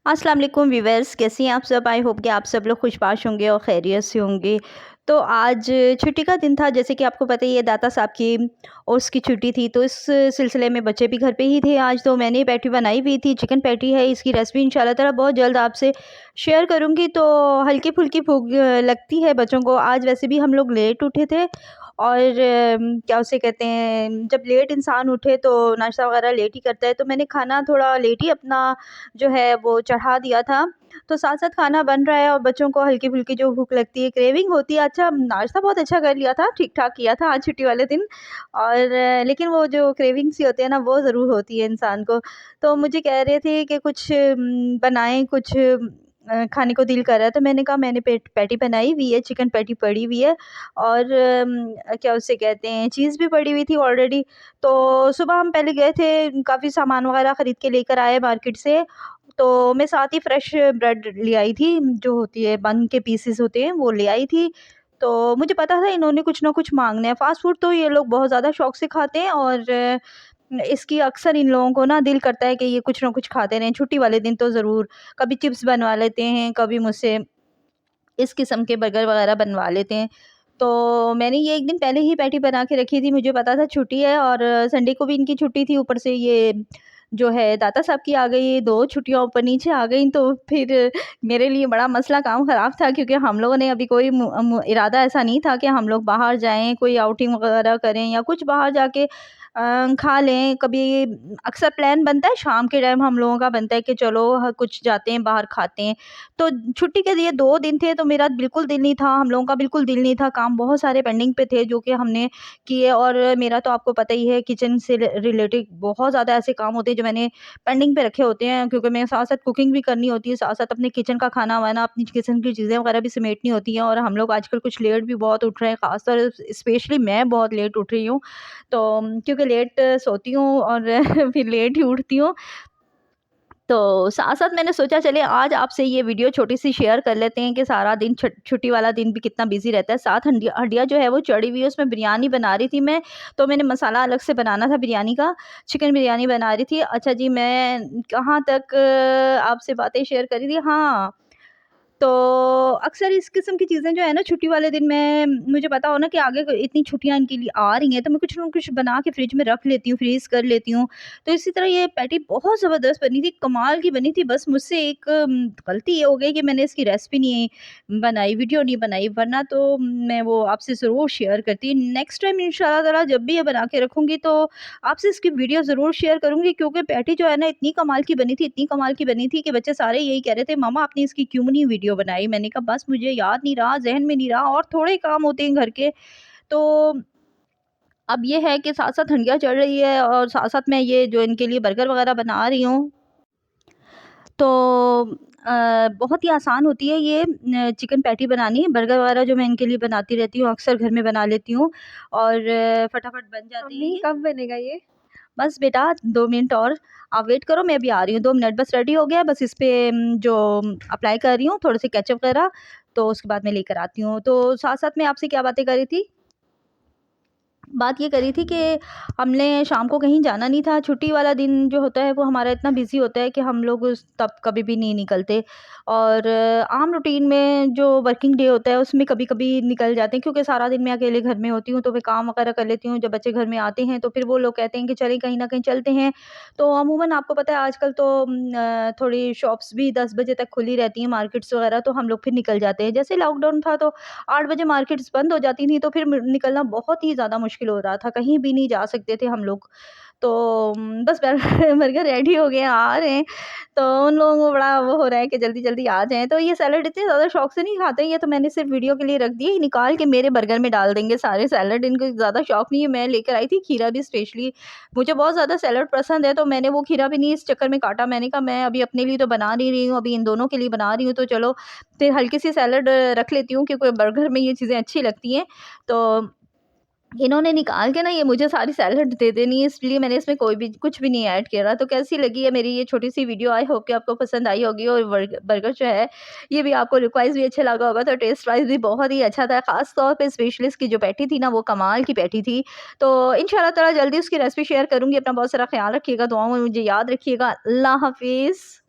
अस्सलाम वालेकुम व्यूअर्स, कैसी हैं आप सब। आई होप कि आप सब लोग खुशबाश होंगे और खैरियत से होंगे। तो आज छुट्टी का दिन था, जैसे कि आपको पता ही है, दाता साहब की उर्स की छुट्टी थी, तो इस सिलसिले में बच्चे भी घर पे ही थे आज। तो मैंने पैटी बनाई हुई थी, चिकन पैटी है। इसकी रेसिपी इंशाल्लाह ताला बहुत जल्द आपसे शेयर करूँगी। तो हल्की फुल्की भूख लगती है बच्चों को। आज वैसे भी हम लोग लेट उठे थे और क्या उसे कहते हैं, जब लेट इंसान उठे तो नाश्ता वगैरह लेट ही करता है। तो मैंने खाना थोड़ा लेट ही अपना जो है वो चढ़ा दिया था। तो साथ-साथ खाना बन रहा है और बच्चों को हल्की-फुल्की जो भूख लगती है, क्रेविंग होती है। अच्छा, नाश्ता बहुत अच्छा कर लिया था, ठीक-ठाक किया था आज छुट्टी वाले दिन। और लेकिन वो जो क्रेविंग सी होती है ना, वो ज़रूर होती है इंसान को। तो मुझे कह रहे थे कि कुछ बनाएँ, कुछ खाने को दिल कर रहा है। तो मैंने कहा, मैंने पैटी बनाई हुई है, चिकन पैटी पड़ी हुई है और क्या उसे कहते हैं, चीज़ भी पड़ी हुई थी ऑलरेडी। तो सुबह हम पहले गए थे, काफ़ी सामान वगैरह ख़रीद के लेकर आए मार्केट से। तो मैं साथ ही फ्रेश ब्रेड ले आई थी, जो होती है बन के पीसेस होते हैं, वो ले आई थी। तो मुझे पता था इन्होंने कुछ ना कुछ माँगना है। फ़ास्ट फूड तो ये लोग बहुत ज़्यादा शौक से खाते हैं और इसकी अक्सर इन लोगों को ना दिल करता है कि ये कुछ ना कुछ खाते रहें। छुट्टी वाले दिन तो ज़रूर कभी चिप्स बनवा लेते हैं, कभी मुझसे इस किस्म के बर्गर वगैरह बनवा लेते हैं। तो मैंने ये 1 दिन पहले ही पैटी बना के रखी थी, मुझे पता था छुट्टी है और संडे को भी इनकी छुट्टी थी। ऊपर से ये जो है दाता साहब की आ गई, 2 छुट्टियाँ ऊपर नीचे आ गईं। तो फिर मेरे लिए बड़ा मसला काम ख़राब था, क्योंकि हम लोगों ने अभी कोई इरादा ऐसा नहीं था कि हम लोग बाहर जाएँ, कोई आउटिंग वगैरह करें या कुछ बाहर जाके खा लें। कभी अक्सर प्लान बनता है शाम के टाइम, हम लोगों का बनता है कि चलो कुछ जाते हैं बाहर खाते हैं। तो छुट्टी के लिए 2 दिन थे, तो मेरा बिल्कुल दिल नहीं था, हम लोगों का बिल्कुल दिल नहीं था। काम बहुत सारे पेंडिंग पे थे जो कि हमने किए। और मेरा तो आपको पता ही है, किचन से रिलेटेड बहुत ज़्यादा ऐसे काम होते हैं जो मैंने पेंडिंग पे रखे होते हैं, क्योंकि मैं साथ-साथ कुकिंग भी करनी होती है, साथ-साथ अपने किचन का खाना-वाना, अपनी किचन की चीज़ें वगैरह भी समेटनी होती हैं। और हम लोग आजकल कुछ लेट भी बहुत उठ रहे हैं, ख़ासतौर स्पेशली मैं बहुत लेट उठ रही हूँ। तो क्योंकि लेट सोती हूँ और फिर लेट ही उठती हूँ। तो साथ-साथ मैंने सोचा चलिए आज आपसे ये वीडियो छोटी-सी शेयर कर लेते हैं कि सारा दिन छुट्टी वाला दिन भी कितना बिज़ी रहता है। साथ हंडिया हंडिया जो है वो चढ़ी हुई है, उसमें बिरयानी बना रही थी मैं। तो मैंने मसाला अलग से बनाना था बिरयानी का, चिकन बिरयानी बना रही थी। अच्छा जी, मैं कहाँ तक आपसे बातें शेयर कर रही थी? हाँ, तो अक्सर इस किस्म की चीज़ें जो है ना, छुट्टी वाले दिन में मुझे पता हो ना कि आगे इतनी छुट्टियाँ इनके लिए आ रही हैं, तो मैं कुछ ना कुछ बना के फ्रिज में रख लेती हूँ, फ्रीज़ कर लेती हूँ। तो इसी तरह ये पैटी बहुत ज़बरदस्त बनी थी, कमाल की बनी थी। बस मुझसे एक गलती ये हो गई कि मैंने इसकी रेसिपी नहीं बनाई, वीडियो नहीं बनाई, वरना तो मैं वो आपसे ज़रूर शेयर करती। नेक्स्ट टाइम इंशाल्लाह ताला जब भी ये बना के रखूँगी तो आपसे इसकी वीडियो ज़रूर शेयर करूँगी, क्योंकि पैटी जो है ना, इतनी कमाल की बनी थी, इतनी कमाल की बनी थी कि बच्चे सारे यही कह रहे थे, मम्मा आपने इसकी क्यों नहीं वीडियो बनाई? मैंने कहा बस मुझे याद नहीं रहा, ज़हन में नहीं रहा, और थोड़े काम होते हैं घर के। तो अब ये है कि साथ-साथ ठंडियाँ चल रही है और साथ-साथ मैं ये जो इनके लिए बर्गर वगैरह बना रही हूँ। तो बहुत ही आसान होती है ये चिकन पैटी बनानी। बर्गर वगैरह जो मैं इनके लिए बनाती रहती हूँ, अक्सर घर में बना लेती हूँ और फटाफट बन जाती है मम्मी ये। कब बनेगा ये? बस बेटा 2 मिनट और आप वेट करो, मैं अभी आ रही हूँ। 2 मिनट बस, रेडी हो गया है। बस इस पे जो अप्लाई कर रही हूँ थोड़े से केचअप वगैरह, तो उसके बाद मैं लेकर आती हूँ। तो साथ-साथ मैं आपसे क्या बातें कर रही थी? बात ये करी थी कि हमने शाम को कहीं जाना नहीं था। छुट्टी वाला दिन जो होता है वो हमारा इतना बिज़ी होता है कि हम लोग उस तब कभी भी नहीं निकलते। और आम रूटीन में जो वर्किंग डे होता है उसमें कभी-कभी निकल जाते हैं, क्योंकि सारा दिन मैं अकेले घर में होती हूँ, तो मैं काम वगैरह कर लेती हूँ। जब बच्चे घर में आते हैं तो फिर वो लोग कहते हैं कि चलें कहीं न कहीं चलते हैं। तो अमूमन आपको पता है आजकल तो थोड़ी शॉप्स भी 10 बजे तक खुली रहती हैं, मार्केट्स वगैरह, तो हम लोग फिर निकल जाते हैं। जैसे लॉकडाउन था तो 8 बजे मार्केट्स बंद हो जाती थी, तो फिर निकलना बहुत ही ज़्यादा मुश्किल हो रहा था, कहीं भी नहीं जा सकते थे हम लोग। तो बस बर्गर रेडी हो गए हैं, आ रहे हैं। तो उन लोगों को बड़ा वो हो रहा है कि जल्दी-जल्दी आ जाएँ। तो ये सैलेड इतने ज़्यादा शौक से नहीं खाते हैं, ये तो मैंने सिर्फ़ वीडियो के लिए रख दिए, निकाल के मेरे बर्गर में डाल देंगे सारे सैलेड। इनको ज़्यादा शौक नहीं है। मैं लेकर आई थी खीरा भी स्पेशली, मुझे बहुत ज़्यादा सैलेड पसंद है, तो मैंने वो खीरा भी नहीं इस चक्कर में काटा। मैंने कहा मैं अभी अपने लिए तो बना नहीं रही हूँ, अभी इन दोनों के लिए बना रही हूँ, तो चलो फिर हल्की सी सैलेड रख लेती हूँ, क्योंकि बर्गर में ये चीज़ें अच्छी लगती हैं। तो इन्होंने निकाल के ना ये मुझे सारी सैलेड दे देनी है, इसलिए मैंने इसमें कोई भी कुछ भी नहीं ऐड करा। तो कैसी लगी है मेरी ये छोटी-सी वीडियो? आई होप कि आपको पसंद आई होगी। और बर्गर जो है ये भी आपको लुक वाइज़ भी अच्छा लगा होगा, तो टेस्ट वाइज़ भी बहुत ही अच्छा था। ख़ास तौर पे स्पेशली इसकी जो पैटी थी ना, वो कमाल की पैटी थी। तो इंशाल्लाह ताला जल्दी उसकी रेसिपी शेयर करूँगी। अपना बहुत सारा ख़्याल रखिएगा, दुआओं में मुझे याद रखिएगा। अल्लाह हाफ़िज़।